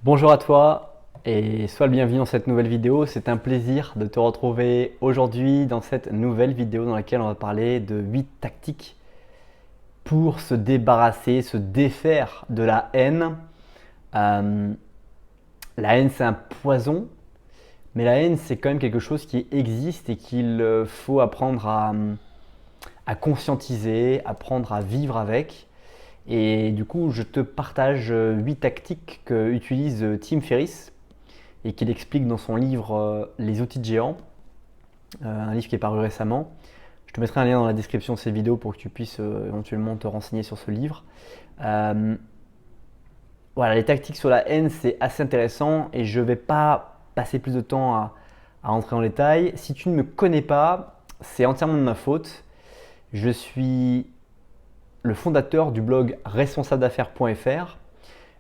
Bonjour à toi et sois le bienvenu dans cette nouvelle vidéo. C'est un plaisir de te retrouver aujourd'hui dans cette nouvelle vidéo dans laquelle on va parler de 8 tactiques pour se débarrasser, se défaire de la haine. Euh, la haine, c'est un poison, mais la haine, c'est quand même quelque chose qui existe et qu'il faut apprendre à conscientiser, apprendre à vivre avec. Et du coup, je te partage 8 tactiques que utilise Tim Ferriss et qu'il explique dans son livre Les outils de géants, un livre qui est paru récemment. Je te mettrai un lien dans la description de cette vidéo pour que tu puisses éventuellement te renseigner sur ce livre. Euh, voilà, les tactiques sur la haine, c'est assez intéressant et je ne vais pas passer plus de temps à rentrer en détail. Si tu ne me connais pas, c'est entièrement de ma faute. Je suis le fondateur du blog responsabledaffaires.fr.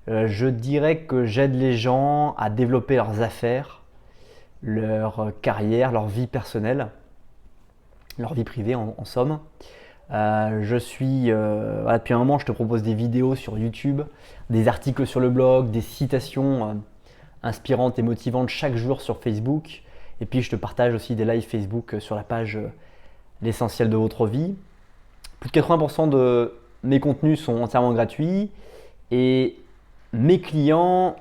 Je dirais que j'aide les gens à développer leurs affaires, leur carrière, leur vie personnelle, leur vie privée en somme. Voilà, depuis un moment, je te propose des vidéos sur YouTube, des articles sur le blog, des citations inspirantes et motivantes chaque jour sur Facebook. Et puis, je te partage aussi des lives Facebook sur la page L'essentiel de votre vie. Plus de 80% de mes contenus sont entièrement gratuits et mes clients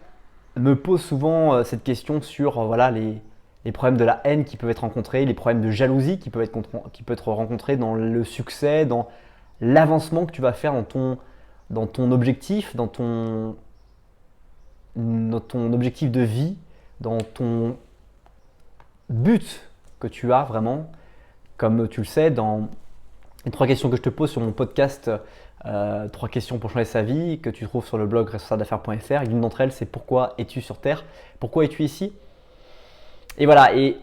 me posent souvent cette question sur voilà, les problèmes de la haine qui peuvent être rencontrés, les problèmes de jalousie qui peuvent être rencontrés dans le succès, dans l'avancement que tu vas faire dans ton objectif, dans ton objectif de vie, dans ton but que tu as vraiment. Comme tu le sais, dans les 3 questions que je te pose sur mon podcast, 3 questions pour changer sa vie, que tu trouves sur le blog responsabledaffaires.fr. L'une d'entre elles, c'est pourquoi es-tu sur Terre? Pourquoi es-tu ici? Et voilà, et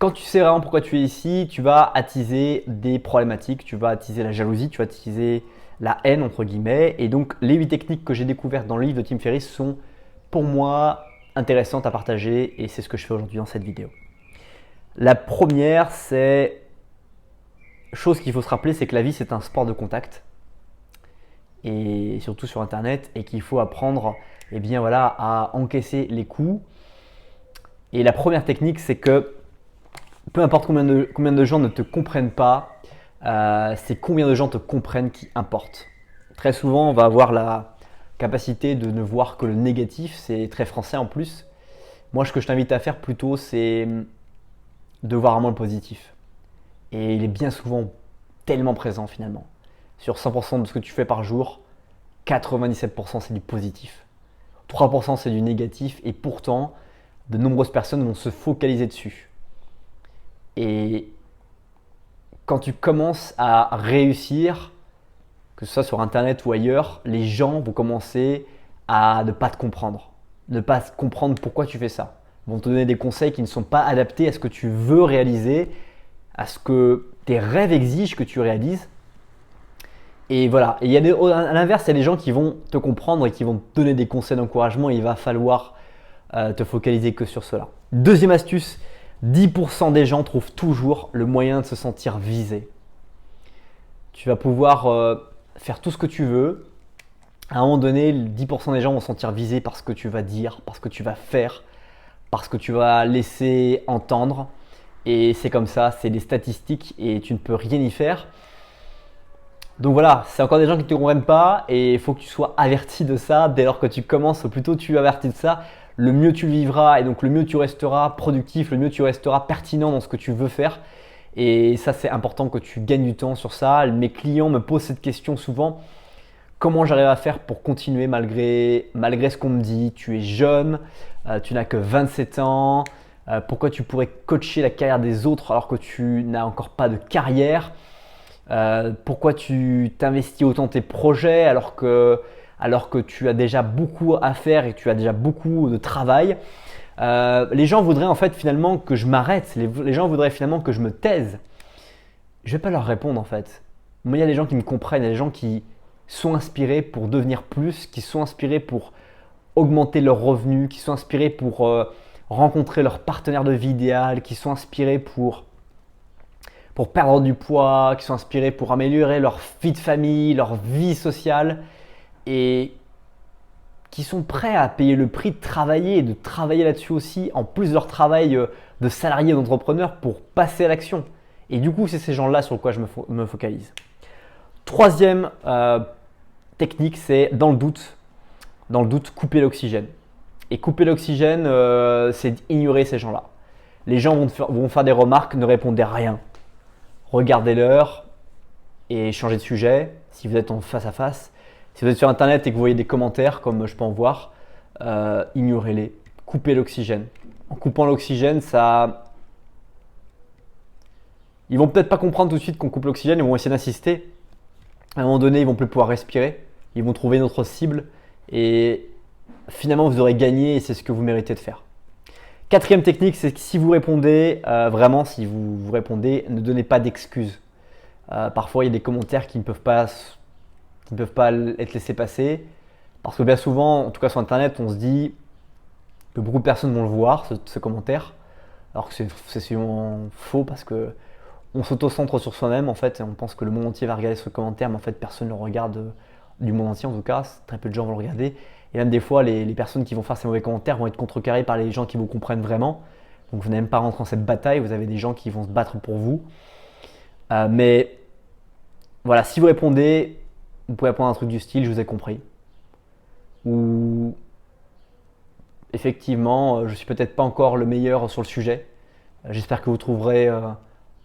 quand tu sais vraiment pourquoi tu es ici, tu vas attiser des problématiques, tu vas attiser la jalousie, tu vas attiser la haine, entre guillemets. Et donc, les 8 techniques que j'ai découvertes dans le livre de Tim Ferriss sont, pour moi, intéressantes à partager et c'est ce que je fais aujourd'hui dans cette vidéo. La première, c'est chose qu'il faut se rappeler, c'est que la vie, c'est un sport de contact. Et surtout sur Internet, et qu'il faut apprendre eh bien, voilà, à encaisser les coups. Et la première technique, c'est que peu importe combien de gens ne te comprennent pas, c'est combien de gens te comprennent qui importe. Très souvent, on va avoir la capacité de ne voir que le négatif, c'est très français en plus. Moi, ce que je t'invite à faire plutôt, c'est de voir vraiment le positif. Et il est bien souvent tellement présent finalement. Sur 100% de ce que tu fais par jour, 97% c'est du positif. 3% c'est du négatif et pourtant, de nombreuses personnes vont se focaliser dessus. Et quand tu commences à réussir, que ce soit sur Internet ou ailleurs, les gens vont commencer à ne pas te comprendre. Ne pas comprendre pourquoi tu fais ça. Ils vont te donner des conseils qui ne sont pas adaptés à ce que tu veux réaliser, à ce que tes rêves exigent que tu réalises. Et voilà. Et à l'inverse, il y a des gens qui vont te comprendre et qui vont te donner des conseils d'encouragement et il va falloir te focaliser que sur cela. Deuxième astuce, 10% des gens trouvent toujours le moyen de se sentir visé. Tu vas pouvoir faire tout ce que tu veux. À un moment donné, 10% des gens vont se sentir visés par ce que tu vas dire, par ce que tu vas faire, par ce que tu vas laisser entendre. Et c'est comme ça, c'est des statistiques et tu ne peux rien y faire. Donc voilà, c'est encore des gens qui ne te comprennent pas et il faut que tu sois averti de ça. Dès lors que tu commences, au plus tôt tu es averti de ça, le mieux tu le vivras et donc le mieux tu resteras productif, le mieux tu resteras pertinent dans ce que tu veux faire. Et ça, c'est important que tu gagnes du temps sur ça. Mes clients me posent cette question souvent. Comment j'arrive à faire pour continuer malgré ce qu'on me dit? Tu es jeune, tu n'as que 27 ans. Pourquoi tu pourrais coacher la carrière des autres alors que tu n'as encore pas de carrière? Pourquoi tu t'investis autant dans tes projets alors que tu as déjà beaucoup à faire et que tu as déjà beaucoup de travail? Les gens voudraient en fait finalement que je m'arrête, les gens voudraient finalement que je me taise. Je ne vais pas leur répondre en fait. Moi, il y a des gens qui me comprennent, il y a des gens qui sont inspirés pour devenir plus, qui sont inspirés pour augmenter leurs revenus, qui sont inspirés pour rencontrer leur partenaire de vie idéal, qui sont inspirés pour perdre du poids, qui sont inspirés pour améliorer leur vie de famille, leur vie sociale. Et qui sont prêts à payer le prix de travailler et de travailler là-dessus aussi, en plus de leur travail de salarié ou d'entrepreneur pour passer à l'action. Et du coup, c'est ces gens-là sur quoi je me focalise. Troisième technique, c'est dans le doute, couper l'oxygène. Et couper l'oxygène, c'est ignorer ces gens-là. Les gens vont faire des remarques, ne répondez à rien. Regardez-leur et changez de sujet si vous êtes en face à face. Si vous êtes sur internet et que vous voyez des commentaires, comme je peux en voir, ignorez-les. Coupez l'oxygène. En coupant l'oxygène, ils vont peut-être pas comprendre tout de suite qu'on coupe l'oxygène, ils vont essayer d'insister. À un moment donné, ils vont plus pouvoir respirer. Ils vont trouver une autre cible et finalement, vous aurez gagné et c'est ce que vous méritez de faire. Quatrième technique, c'est que si vous répondez, si vous répondez, ne donnez pas d'excuses. Parfois, il y a des commentaires qui ne peuvent pas être laissés passer. Parce que bien souvent, en tout cas sur internet, on se dit que beaucoup de personnes vont le voir, ce commentaire. Alors que c'est sûrement faux parce que on s'auto-centre sur soi-même en fait et on pense que le monde entier va regarder ce commentaire, mais en fait personne ne le regarde du monde entier en tout cas, très peu de gens vont le regarder. Et même des fois, les personnes qui vont faire ces mauvais commentaires vont être contrecarrées par les gens qui vous comprennent vraiment. Donc vous n'allez même pas rentrer dans cette bataille, vous avez des gens qui vont se battre pour vous. Mais voilà, si vous répondez, vous pouvez répondre à un truc du style « je vous ai compris ». Ou effectivement, je suis peut-être pas encore le meilleur sur le sujet. J'espère que vous trouverez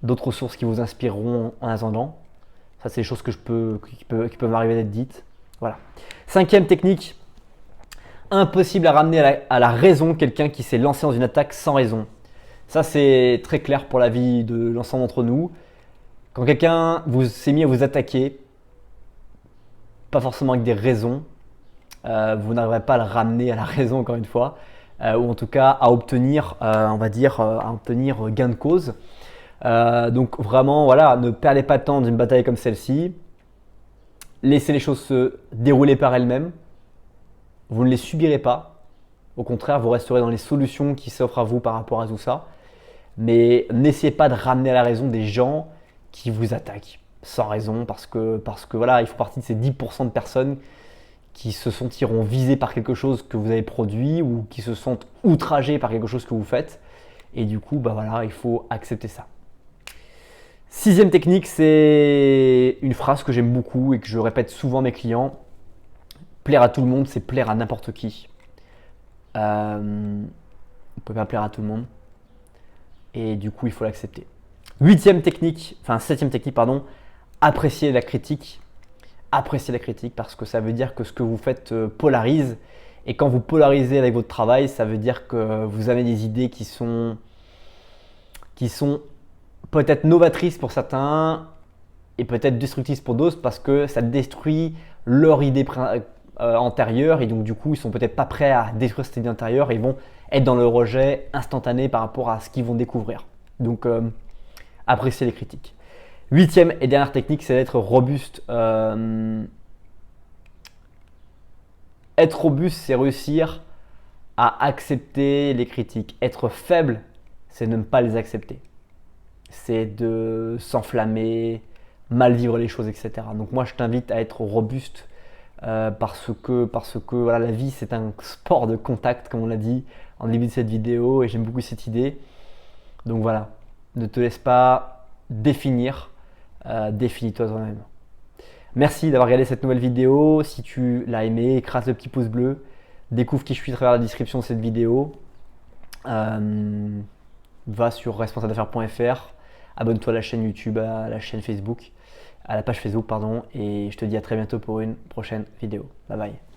d'autres ressources qui vous inspireront en attendant. Ça, c'est des choses qui peuvent m'arriver d'être dites. Voilà. Cinquième technique, impossible à ramener à la raison quelqu'un qui s'est lancé dans une attaque sans raison. Ça, c'est très clair pour la vie de l'ensemble d'entre nous. Quand quelqu'un s'est mis à vous attaquer, pas forcément avec des raisons, vous n'arriverez pas à le ramener à la raison encore une fois, ou en tout cas à obtenir, gain de cause. Donc vraiment, voilà, ne perdez pas de temps dans une bataille comme celle-ci. Laissez les choses se dérouler par elles-mêmes. Vous ne les subirez pas. Au contraire, vous resterez dans les solutions qui s'offrent à vous par rapport à tout ça. Mais n'essayez pas de ramener à la raison des gens qui vous attaquent sans raison parce que voilà, ils font partie de ces 10% de personnes qui se sentiront visées par quelque chose que vous avez produit ou qui se sentent outragées par quelque chose que vous faites. Et du coup, voilà, il faut accepter ça. Sixième technique, c'est une phrase que j'aime beaucoup et que je répète souvent à mes clients. Plaire à tout le monde, c'est plaire à n'importe qui. On ne peut pas plaire à tout le monde. Et du coup, il faut l'accepter. Septième technique, apprécier la critique. Apprécier la critique parce que ça veut dire que ce que vous faites polarise. Et quand vous polarisez avec votre travail, ça veut dire que vous avez des idées qui sont peut-être novatrices pour certains et peut-être destructrices pour d'autres parce que ça détruit leur idée antérieure et donc du coup ils sont peut-être pas prêts à détruire cette idée antérieure et ils vont être dans le rejet instantané par rapport à ce qu'ils vont découvrir. Donc apprécier les critiques. Huitième et dernière technique, c'est d'être robuste. Être robuste, c'est réussir à accepter les critiques. Être faible, c'est ne pas les accepter. C'est de s'enflammer, mal vivre les choses, etc. Donc moi, je t'invite à être robuste parce que voilà, la vie, c'est un sport de contact, comme on l'a dit en début de cette vidéo, et j'aime beaucoup cette idée. Donc voilà, ne te laisse pas définir, définis-toi toi-même. Merci d'avoir regardé cette nouvelle vidéo. Si tu l'as aimé, écrase le petit pouce bleu. Découvre qui je suis à travers la description de cette vidéo. Va sur responsableaffaires.fr. Abonne-toi à la chaîne YouTube, à la chaîne Facebook, à la page Facebook, pardon. Et je te dis à très bientôt pour une prochaine vidéo. Bye bye.